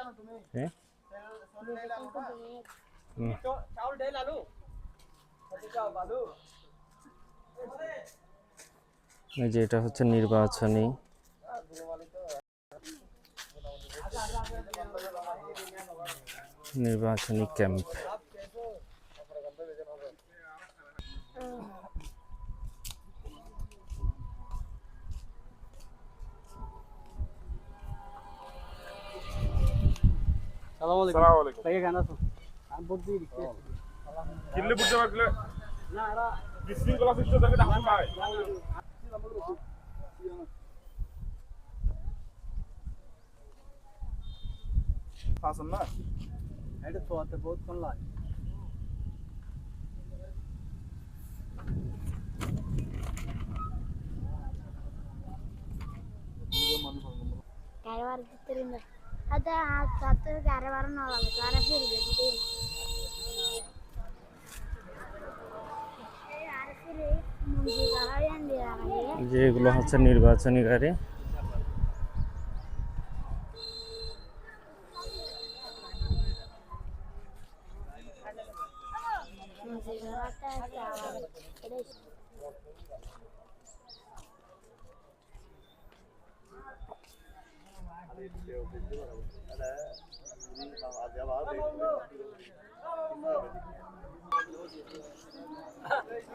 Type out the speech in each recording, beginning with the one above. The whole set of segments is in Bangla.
হ্যাঁ এই যে এটা হচ্ছে নির্বাচনী ক্যাম্প। যে এগুলো হচ্ছে নির্বাচনী গাড়ি।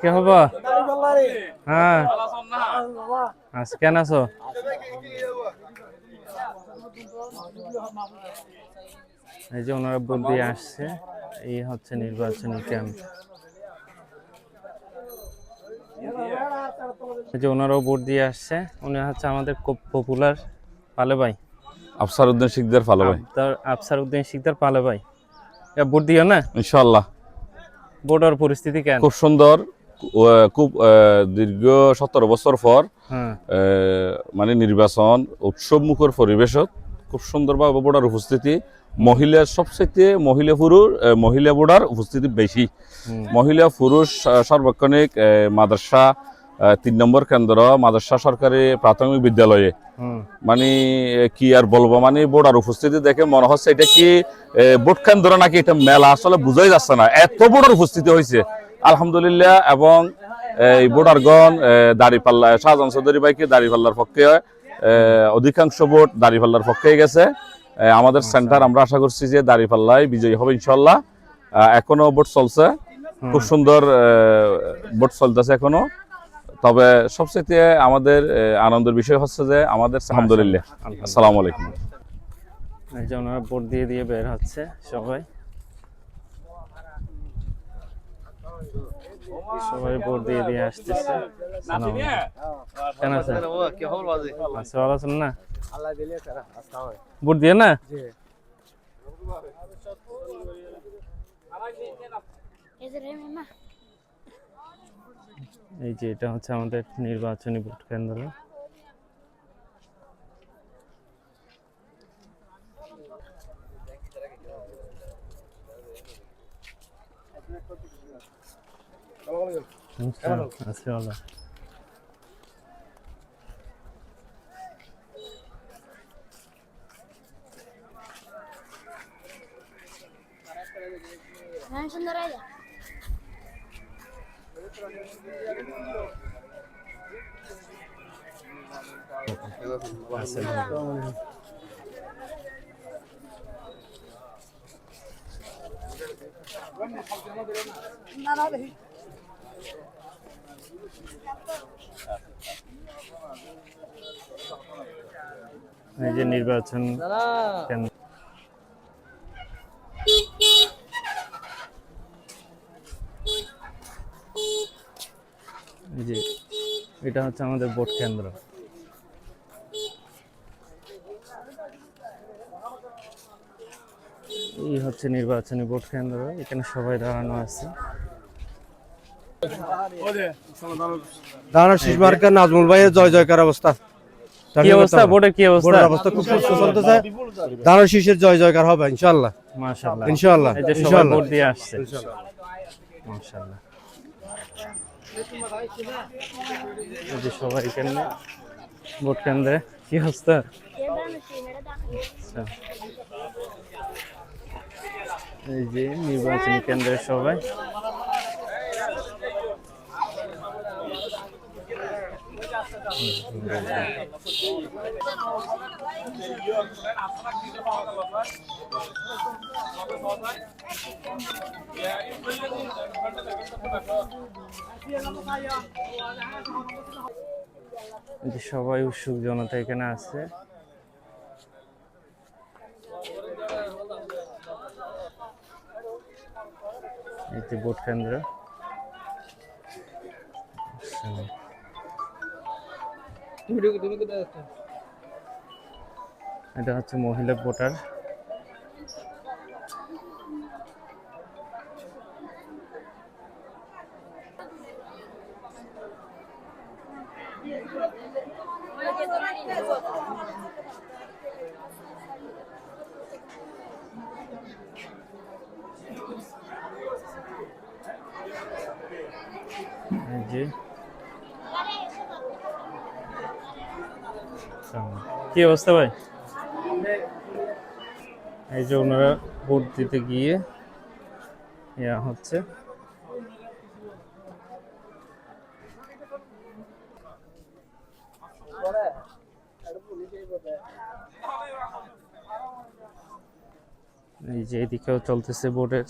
কে হবো? হ্যাঁ আচ্ছা, কেন আছো? এই যে ওনারা ভোট দিয়ে আসছে, এই হচ্ছে নির্বাচনী ক্যাম্প। এই যে ওনারাও ভোট দিয়ে আসছে, উনি হচ্ছে আমাদের খুব পপুলার পালে ভাই, আফসার উদ্দিন শিকদার পালে ভাই। আফসার উদ্দিন শিকদার পালে ভাই, ভোট দিও না ইনশাআল্লাহ। ভোটের পরিস্থিতি কেন? খুব সুন্দর, খুব দীর্ঘ 17 বছর পর মানে নির্বাচন উৎসব মুখর পরিবেশত খুব সুন্দরভাবে ভোটার উপস্থিতি। মহিলার সবচেয়ে মহিলা ভোটার উপস্থিতি বেশি। মহিলা পুরুষ সার্বক্ষণিক মাদ্রাসা 3 নম্বর কেন্দ্র মাদ্রাসা সরকারি প্রাথমিক বিদ্যালয়ে মানে কি আর বলবো, মানে ভোটার উপস্থিতি দেখে মনে হচ্ছে এটা কি ভোট কেন্দ্র নাকি এটা মেলা, আসলে বুঝাই যাচ্ছে না, এত ভোটার উপস্থিতি হয়েছে আলহামদুলিল্লাহ। এবং এই ভোটারগণ দাঁড়িপাল্লা শাহজাহান চৌধুরী ভাইকে দাঁড়িপাল্লার পক্ষে অধিকাংশ ভোট দাঁড়িপাল্লার পক্ষে গেছে। আমাদের সেন্টার আমরা আশা করছি যে দাঁড়িপাল্লায় বিজয়ী হবে ইনশাল্লাহ। এখনো ভোট চলছে, খুব সুন্দর ভোট চলতেছে এখনো। তবে সবচেয়ে আমাদের আনন্দের বিষয় হচ্ছে যে আমাদের আলহামদুলিল্লাহ। আসসালামু আলাইকুম। এই যে ওনারা ভোট দিয়ে বের হচ্ছে সবাই ভোট দিয়ে আসতেছে। কেন আছেন? আচ্ছা, ভালো আছেন না? ভোট দিয়ে না? এই যে এটা হচ্ছে আমাদের নির্বাচনী ভোট কেন্দ্র। এই যে নির্বাচন কেন্দ্র। এই যে এটা হচ্ছে আমাদের ভোট কেন্দ্র। এই হচ্ছে নির্বাচনী ভোট কেন্দ্র, এখানে সবাই দাঁড়ানো আছে। নাজমুল ভাইয়ের জয় জয়কার অবস্থা। কি অবস্থা ভোটের? কি অবস্থা? অবস্থা খুব সুস্থ চলতেছে। দারুণ শীষের জয় জয়কার হবে ইনশাআল্লাহ। মাশাআল্লাহ ইনশাআল্লাহ। এই যে সবাই ভোট দিয়ে আসছে মাশাআল্লাহ। এই যে সবাই এখানে ভোট কেন্দ্রে। কি অবস্থা? এই যে নির্বাচনী কেন্দ্রের সবাই। এই যে সবাই উৎসুক জনতা এখানে আছে। এই যে ভোট কেন্দ্র। এটা হচ্ছে মহিলা ভোটার। এই যে কি অবস্থা ভাই? এই যে ওনারা ভোট দিতে গিয়ে ইয়া হচ্ছে। এই যে এদিকেও চলতেছে ভোটের।